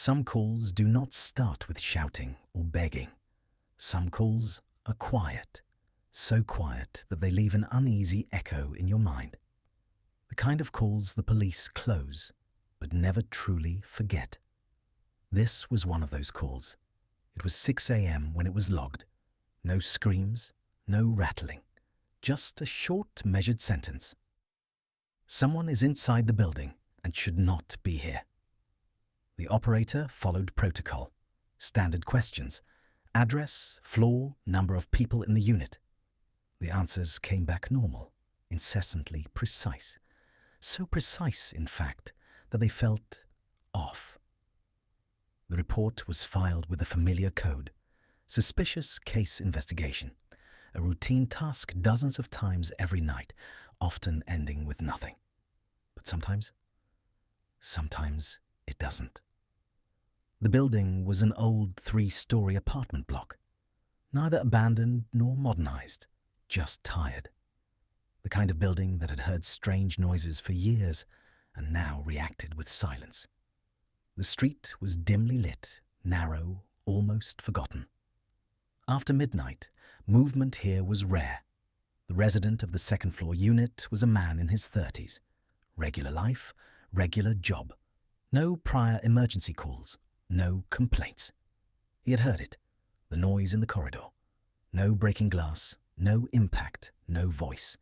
Some calls do not start with shouting or begging. Some calls are quiet, so quiet that they leave an uneasy echo in your mind. The kind of calls the police close, but never truly forget. This was one of those calls. It was 6 a.m. when it was logged. No screams, no rattling, just a short, measured sentence. Someone is inside the building and should not be here. The operator followed protocol, standard questions, address, floor, number of people in the unit. The answers came back normal, incessantly precise. So precise, in fact, that they felt off. The report was filed with a familiar code, suspicious case investigation, a routine task dozens of times every night, often ending with nothing. But sometimes it doesn't. The building was an old 3-story apartment block, neither abandoned nor modernized, just tired. The kind of building that had heard strange noises for years and now reacted with silence. The street was dimly lit, narrow, almost forgotten. After midnight, movement here was rare. The resident of the second-floor unit was a man in his 30s. Regular life, regular job. No prior emergency calls, no complaints. He had heard it, the noise in the corridor. No breaking glass, no impact, no voice.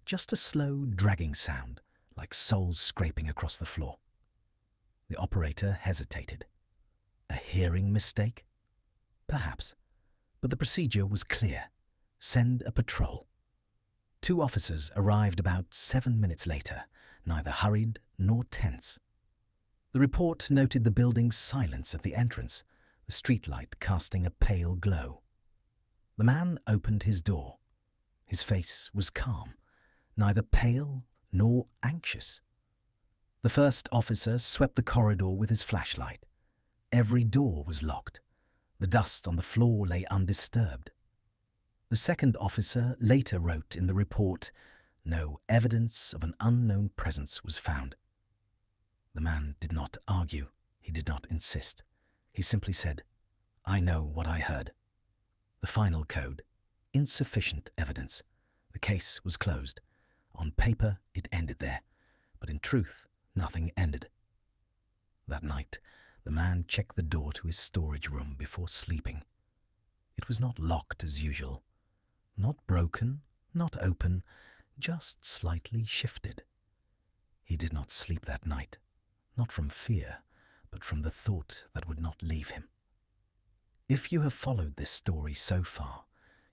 Just a slow, dragging sound, like soles scraping across the floor. The operator hesitated. A hearing mistake? Perhaps. But the procedure was clear. Send a patrol. 2 officers arrived about 7 minutes later, neither hurried nor tense. The report noted the building's silence at the entrance, the streetlight casting a pale glow. The man opened his door. His face was calm, neither pale nor anxious. The first officer swept the corridor with his flashlight. Every door was locked. The dust on the floor lay undisturbed. The second officer later wrote in the report, "No evidence of an unknown presence was found." The man did not argue. He did not insist. He simply said, "I know what I heard." The final code: insufficient evidence. The case was closed. On paper, it ended there, but in truth, nothing ended. That night, the man checked the door to his storage room before sleeping. It was not locked as usual. Not broken, not open, just slightly shifted. He did not sleep that night, not from fear, but from the thought that would not leave him. If you have followed this story so far,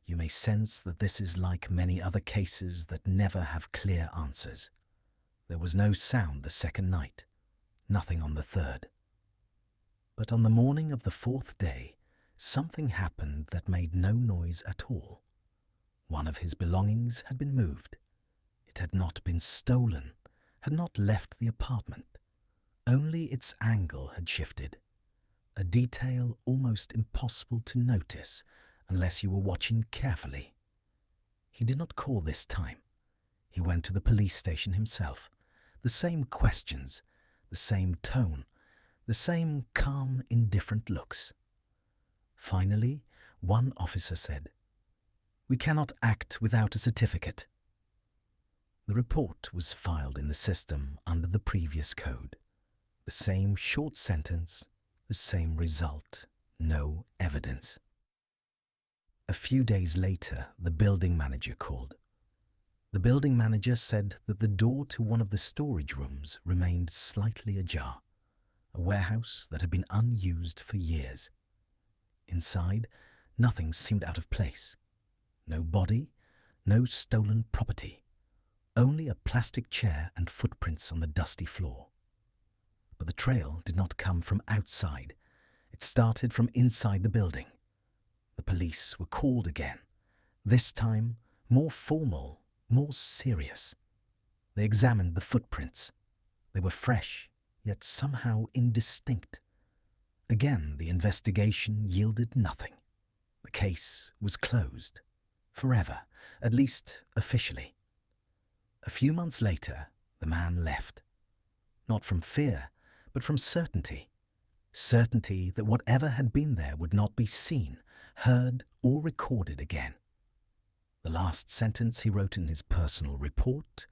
you may sense that this is like many other cases that never have clear answers. There was no sound the second night, nothing on the third. But on the morning of the 4th day, something happened that made no noise at all. One of his belongings had been moved. It had not been stolen, had not left the apartment. Only its angle had shifted, a detail almost impossible to notice unless you were watching carefully. He did not call this time. He went to the police station himself. The same questions, the same tone, the same calm, indifferent looks. Finally, one officer said, "We cannot act without a certificate." The report was filed in the system under the previous code. The same short sentence, the same result, no evidence. A few days later, the building manager called. The building manager said that the door to one of the storage rooms remained slightly ajar, a warehouse that had been unused for years. Inside, nothing seemed out of place. No body, no stolen property, only a plastic chair and footprints on the dusty floor. But the trail did not come from outside. It started from inside the building. The police were called again, this time more formal, more serious. They examined the footprints. They were fresh, yet somehow indistinct. Again, the investigation yielded nothing. The case was closed. Forever, at least officially. A few months later, the man left. Not from fear, but from certainty. Certainty that whatever had been there would not be seen, heard, or recorded again. The last sentence he wrote in his personal report,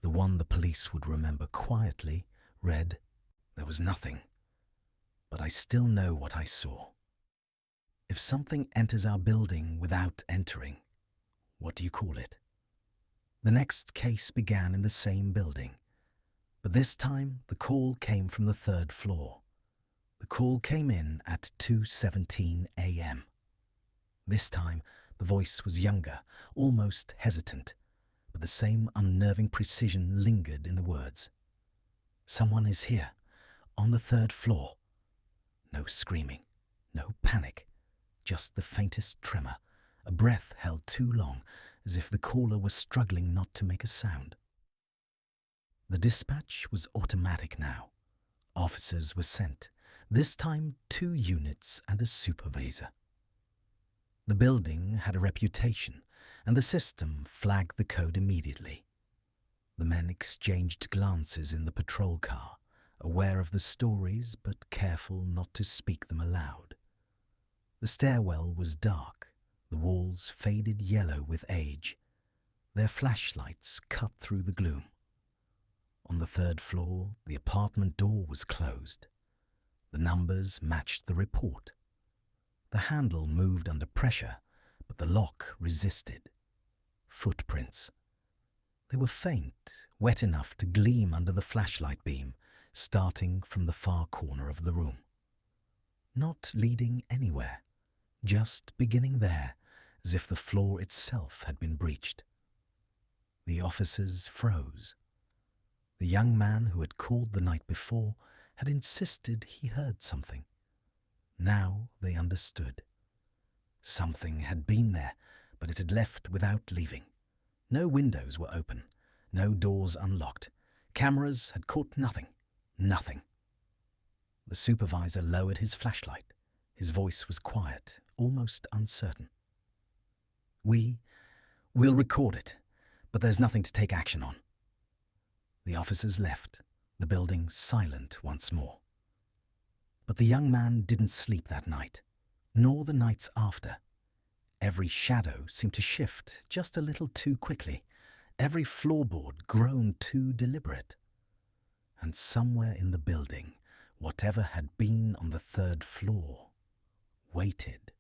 the one the police would remember quietly, read, "There was nothing, but I still know what I saw." If something enters our building without entering, what do you call it? The next case began in the same building, but this time the call came from the third floor. The call came in at 2:17 a.m. This time the voice was younger, almost hesitant, but the same unnerving precision lingered in the words. "Someone is here, on the third floor." No screaming, no panic, just the faintest tremor, a breath held too long, as if the caller was struggling not to make a sound. The dispatch was automatic now. Officers were sent, this time 2 units and a supervisor. The building had a reputation, and the system flagged the code immediately. The men exchanged glances in the patrol car, aware of the stories but careful not to speak them aloud. The stairwell was dark, the walls faded yellow with age. Their flashlights cut through the gloom. On the third floor, the apartment door was closed. The numbers matched the report. The handle moved under pressure, but the lock resisted. Footprints. They were faint, wet enough to gleam under the flashlight beam, starting from the far corner of the room. Not leading anywhere, just beginning there, as if the floor itself had been breached. The officers froze. The young man who had called the night before had insisted he heard something. Now they understood. Something had been there, but it had left without leaving. No windows were open, no doors unlocked. Cameras had caught nothing. Nothing. The supervisor lowered his flashlight. His voice was quiet, almost uncertain. We'll record it, but there's nothing to take action on." The officers left, the building silent once more. But the young man didn't sleep that night, nor the nights after. Every shadow seemed to shift just a little too quickly, every floorboard grown too deliberate. And somewhere in the building, whatever had been on the third floor waited.